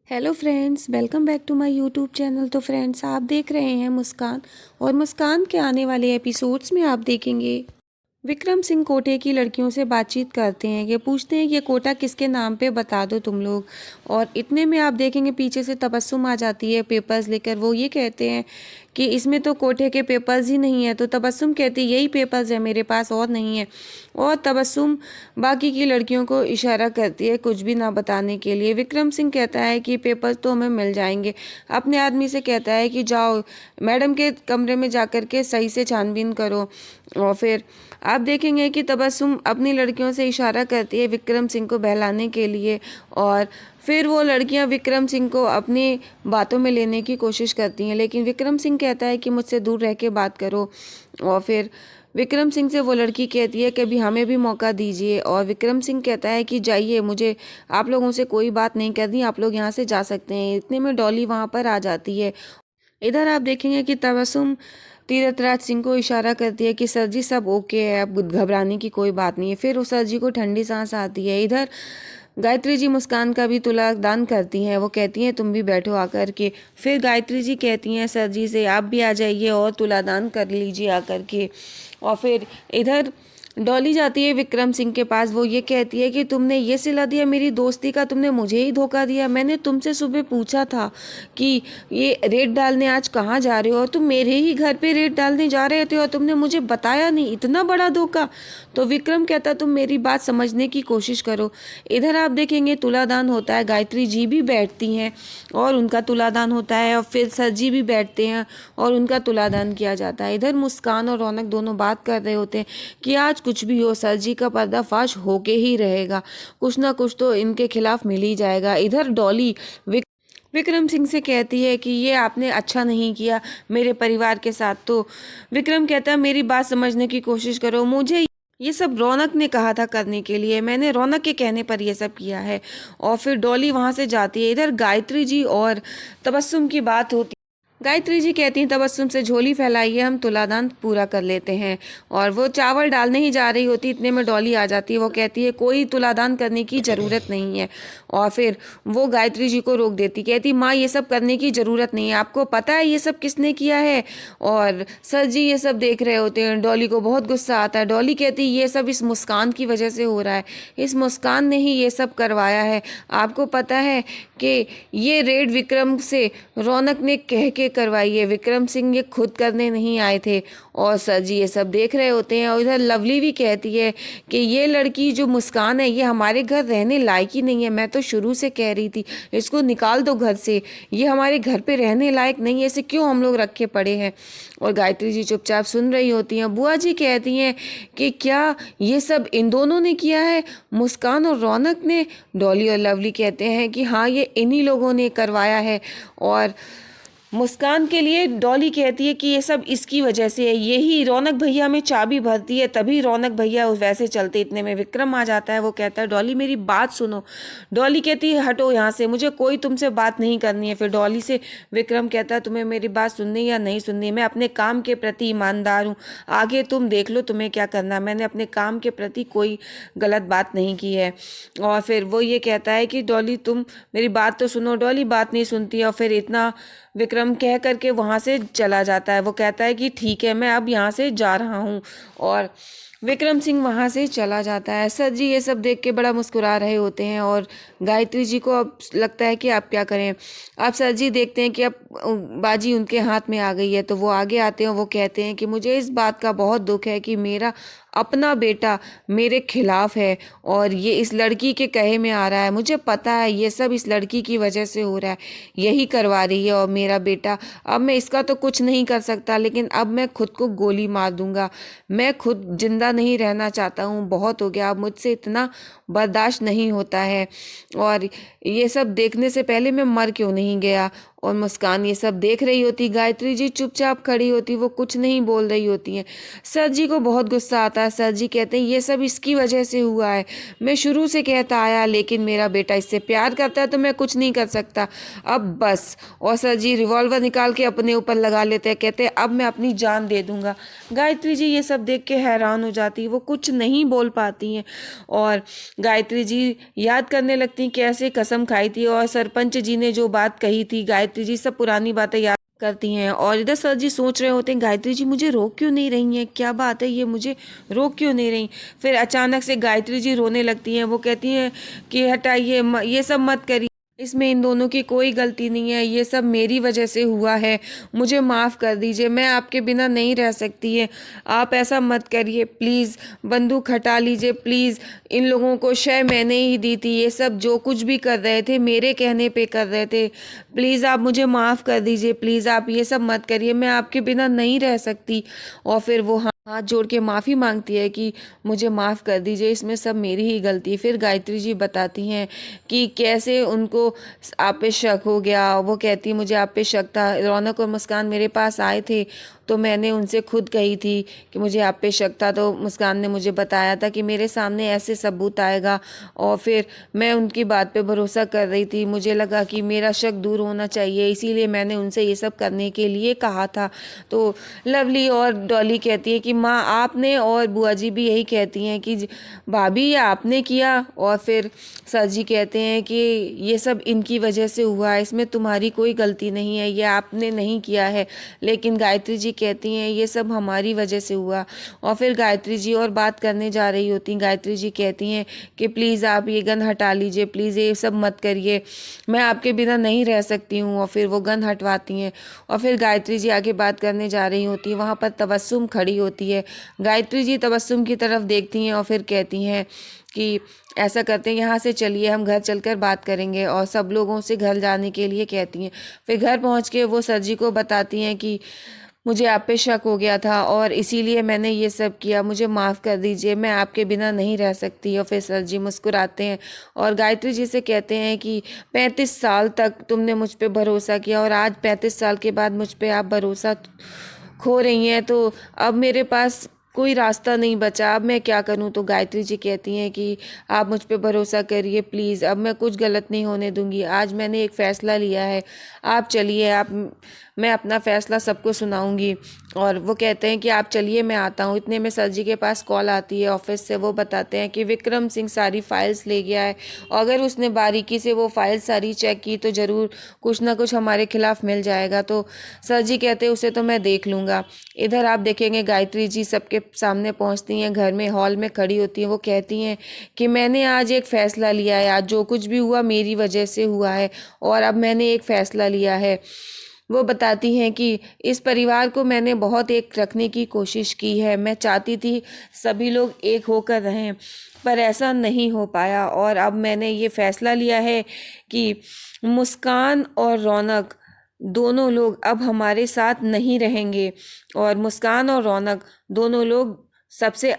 Hello friends, welcome back to my YouTube channel. तो friends, आप देख रहे हैं मुस्कान, और मुस्कान के आने वाले एपिसोड्स में आप देखेंगे विक्रम सिंह कोटे की लड़कियों से बातचीत करते हैं। ये पूछते हैं कि ये कोटा किसके नाम पे बता दो तुम लोग। और इतने में आप देखेंगे पीछे से तबस्सुम आ जाती है पेपर्स लेकर। वो ये कहते हैं कि इसमें तो कोटे के पेपर्स ही नहीं है। तो तबस्सुम कहती है यही पेपर्स है मेरे पास, और नहीं है। और तबस्सुम बाकी की लड़कियों को इशारा करती है कुछ भी ना बताने के लिए। विक्रम सिंह कहता है कि पेपर्स तो हमें मिल जाएंगे। अपने आदमी से कहता है कि जाओ मैडम के कमरे में जाकर के सही से छानबीन करो। और फिर आप देखेंगे कि तबस्सुम अपनी लड़कियों से इशारा करती है विक्रम सिंह को बहलाने के लिए। और फिर वो लड़कियां विक्रम सिंह को अपनी बातों में लेने की कोशिश करती हैं, लेकिन विक्रम सिंह कहता है कि मुझसे दूर रह के बात करो। और फिर विक्रम सिंह से वो लड़की कहती है कि अभी हमें भी मौका दीजिए। और विक्रम सिंह कहता है कि जाइए, मुझे आप लोगों से कोई बात नहीं करनी, आप लोग यहाँ से जा सकते हैं। इतने में डॉली वहाँ पर आ जाती है। इधर आप देखेंगे कि तबस्सुम तीरथराज सिंह को इशारा करती है कि सर जी सब ओके है, अब घबराने की कोई बात नहीं है। फिर उस सर जी को ठंडी सांस आती है। इधर गायत्री जी मुस्कान का भी तुला दान करती हैं। वो कहती हैं तुम भी बैठो आकर के। फिर गायत्री जी कहती हैं सर जी से आप भी आ जाइए और तुला दान कर लीजिए आकर के। और फिर इधर डॉली जाती है विक्रम सिंह के पास। वो ये कहती है कि तुमने ये सिला दिया मेरी दोस्ती का, तुमने मुझे ही धोखा दिया। मैंने तुमसे सुबह पूछा था कि ये रेड डालने आज कहाँ जा रहे हो, और तुम मेरे ही घर पे रेड डालने जा रहे थे और तुमने मुझे बताया नहीं। इतना बड़ा धोखा। तो विक्रम कहता तुम मेरी बात समझने की कोशिश करो। इधर आप देखेंगे तुलादान होता है। गायत्री जी भी बैठती हैं और उनका तुलादान होता है। और फिर सर जी भी बैठते हैं और उनका तुलादान किया जाता है। इधर मुस्कान और रौनक दोनों बात कर रहे होते हैं कि आज कुछ भी हो सर जी का पर्दाफाश होके ही रहेगा, कुछ ना कुछ तो इनके खिलाफ मिल ही जाएगा। इधर डॉली विक्रम सिंह से कहती है कि ये आपने अच्छा नहीं किया मेरे परिवार के साथ। तो विक्रम कहता है मेरी बात समझने की कोशिश करो, मुझे ये सब रौनक ने कहा था करने के लिए, मैंने रौनक के कहने पर ये सब किया है। और फिर डॉली वहां से जाती है। इधर गायत्री जी और तबस्सुम की बात होती। गायत्री जी कहती हैं तबस्सुम से झोली फैलाइए, हम तुलादान पूरा कर लेते हैं। और वो चावल डालने ही जा रही होती, इतने में डॉली आ जाती है। वो कहती है कोई तुलादान करने की ज़रूरत नहीं है। और फिर वो गायत्री जी को रोक देती, कहती माँ ये सब करने की ज़रूरत नहीं है, आपको पता है ये सब किसने किया है। और सर जी ये सब देख रहे होते हैं। डॉली को बहुत गुस्सा आता है। डॉली कहती ये सब इस मुस्कान की वजह से हो रहा है, इस मुस्कान ने ही ये सब करवाया है। आपको पता है कि ये रेड विक्रम से रौनक ने कह के करवाई है, विक्रम सिंह ये खुद करने नहीं आए थे। और सर जी ये सब देख रहे होते हैं। और इधर लवली भी कहती है कि ये लड़की जो मुस्कान है ये हमारे घर रहने लायक ही नहीं है। मैं तो शुरू से कह रही थी इसको निकाल दो घर से, ये हमारे घर पे रहने लायक नहीं है, इसे क्यों हम लोग रखे पड़े हैं। और गायत्री जी चुपचाप सुन रही होती हैं। बुआ जी कहती हैं कि क्या ये सब इन दोनों ने किया है, मुस्कान और रौनक ने। डॉली और लवली कहते हैं कि हाँ ये इन्हीं लोगों ने करवाया है। और मुस्कान के लिए डॉली कहती है कि ये सब इसकी वजह से है, यही रौनक भैया में चाबी भरती है तभी रौनक भैया वैसे चलते। इतने में विक्रम आ जाता है। वो कहता है डॉली मेरी बात सुनो। डॉली कहती है हटो यहाँ से, मुझे कोई तुमसे बात नहीं करनी है। फिर डॉली से विक्रम कहता है तुम्हें मेरी बात सुननी या नहीं सुननी, मैं अपने काम के प्रति ईमानदार हूँ, आगे तुम देख लो तुम्हें क्या करना है, मैंने अपने काम के प्रति कोई गलत बात नहीं की है। और फिर वो ये कहता है कि डॉली तुम मेरी बात तो सुनो। डॉली बात नहीं सुनती। और फिर इतना विक्रम कह करके वहां से चला जाता है। वो कहता है कि ठीक है मैं अब यहाँ से जा रहा हूँ। और विक्रम सिंह वहां से चला जाता है। सर जी ये सब देख के बड़ा मुस्कुरा रहे होते हैं। और गायत्री जी को अब लगता है कि आप क्या करें। अब सर जी देखते हैं कि अब बाजी उनके हाथ में आ गई है। तो वो आगे आते हैं। वो कहते हैं कि मुझे इस बात का बहुत दुख है कि मेरा अपना बेटा मेरे खिलाफ है और ये इस लड़की के कहे में आ रहा है। मुझे पता है ये सब इस लड़की की वजह से हो रहा है, यही करवा रही है। और मेरा बेटा, अब मैं इसका तो कुछ नहीं कर सकता, लेकिन अब मैं खुद को गोली मार दूंगा। मैं खुद जिंदा नहीं रहना चाहता हूँ, बहुत हो गया, अब मुझसे इतना बर्दाश्त नहीं होता है। और ये सब देखने से पहले मैं मर क्यों नहीं गया। और मुस्कान ये सब देख रही होती। गायत्री जी चुपचाप खड़ी होती, वो कुछ नहीं बोल रही होती हैं। सर जी को बहुत गुस्सा आता है। सर जी कहते हैं ये सब इसकी वजह से हुआ है, मैं शुरू से कहता आया, लेकिन मेरा बेटा इससे प्यार करता है तो मैं कुछ नहीं कर सकता, अब बस। और सर जी रिवॉल्वर निकाल के अपने ऊपर लगा लेते हैं, कहते हैं अब मैं अपनी जान दे दूंगा। गायत्री जी ये सब देख के हैरान हो जाती, वो कुछ नहीं बोल पाती हैं। और गायत्री जी याद करने लगती कैसे कसम खाई थी और सरपंच जी ने जो बात कही थी। गायत्री जी सब पुरानी बातें याद करती हैं। और इधर सर जी सोच रहे होते हैं गायत्री जी मुझे रोक क्यों नहीं रही हैं, क्या बात है, ये मुझे रोक क्यों नहीं रही। फिर अचानक से गायत्री जी रोने लगती हैं। वो कहती हैं कि हटाइए, ये सब मत करिए, इसमें इन दोनों की कोई गलती नहीं है, ये सब मेरी वजह से हुआ है, मुझे माफ़ कर दीजिए, मैं आपके बिना नहीं रह सकती है, आप ऐसा मत करिए, प्लीज़ बंदूक हटा लीजिए, प्लीज़। इन लोगों को शय मैंने ही दी थी, ये सब जो कुछ भी कर रहे थे मेरे कहने पे कर रहे थे, प्लीज़ आप मुझे माफ़ कर दीजिए, प्लीज़ आप ये सब मत करिए, मैं आपके बिना नहीं रह सकती। और फिर वो हाथ जोड़ के माफ़ी मांगती है कि मुझे माफ़ कर दीजिए, इसमें सब मेरी ही गलती। फिर गायत्री जी बताती हैं कि कैसे उनको आप पे शक हो गया। वो कहती मुझे आप पे शक था, रौनक और मुस्कान मेरे पास आए थे तो मैंने उनसे खुद कही थी कि मुझे आप पे शक था, तो मुस्कान ने मुझे बताया था कि मेरे सामने ऐसे सबूत आएगा, और फिर मैं उनकी बात पे भरोसा कर रही थी, मुझे लगा कि मेरा शक दूर होना चाहिए, इसीलिए मैंने उनसे ये सब करने के लिए कहा था। तो लवली और डॉली कहती है कि माँ आपने, और बुआ जी भी यही कहती हैं कि भाभी ये आपने किया। और फिर सर जी कहते हैं कि ये सब इनकी वजह से हुआ है, इसमें तुम्हारी कोई गलती नहीं है, ये आपने नहीं किया है। लेकिन गायत्री जी कहती हैं ये सब हमारी वजह से हुआ। और फिर गायत्री जी और बात करने जा रही होती, गायत्री जी कहती हैं कि प्लीज़ आप ये गन हटा लीजिए, प्लीज़ ये सब मत करिए, मैं आपके बिना नहीं रह सकती हूँ। और फिर वो गन हटवाती हैं और फिर गायत्री जी आगे बात करने जा रही होती है। वहाँ पर तबस्सुम खड़ी होती है। गायत्री जी तबस्सुम की तरफ देखती हैं और फिर कहती हैं कि ऐसा करते हैं, यहाँ से चलिए, हम घर चलकर बात करेंगे। और सब लोगों से घर जाने के लिए कहती हैं। फिर घर पहुँच के वो सर जी को बताती हैं कि मुझे आप पे शक हो गया था और इसीलिए मैंने ये सब किया, मुझे माफ़ कर दीजिए, मैं आपके बिना नहीं रह सकती। और फिर सर जी मुस्कुराते हैं और गायत्री जी से कहते हैं कि 35 साल तक तुमने मुझ पे भरोसा किया और आज 35 साल के बाद मुझ पे आप भरोसा खो रही हैं, तो अब मेरे पास कोई रास्ता नहीं बचा, अब मैं क्या करूं। तो गायत्री जी कहती हैं कि आप मुझ पे भरोसा करिए प्लीज़, अब मैं कुछ गलत नहीं होने दूंगी, आज मैंने एक फ़ैसला लिया है, आप चलिए, मैं अपना फ़ैसला सबको सुनाऊंगी। और वो कहते हैं कि आप चलिए, मैं आता हूँ। इतने में सर जी के पास कॉल आती है ऑफिस से। वो बताते हैं कि विक्रम सिंह सारी फाइल्स ले गया है, और अगर उसने बारीकी से वो फाइल सारी चेक की तो ज़रूर कुछ ना कुछ हमारे खिलाफ मिल जाएगा। तो सर जी कहते हैं उसे तो मैं देख लूँगा। इधर आप देखेंगे गायत्री जी सबके सामने पहुँचती हैं, घर में हॉल में खड़ी होती हैं। वो कहती हैं कि मैंने आज एक फ़ैसला लिया है, आज जो कुछ भी हुआ मेरी वजह से हुआ है, और अब मैंने एक फ़ैसला लिया है। वो बताती हैं कि इस परिवार को मैंने बहुत एक रखने की कोशिश की है, मैं चाहती थी सभी लोग एक होकर रहें, पर ऐसा नहीं हो पाया, और अब मैंने ये फ़ैसला लिया है कि मुस्कान और रौनक दोनों लोग अब हमारे साथ नहीं रहेंगे, और मुस्कान और रौनक दोनों लोग सबसे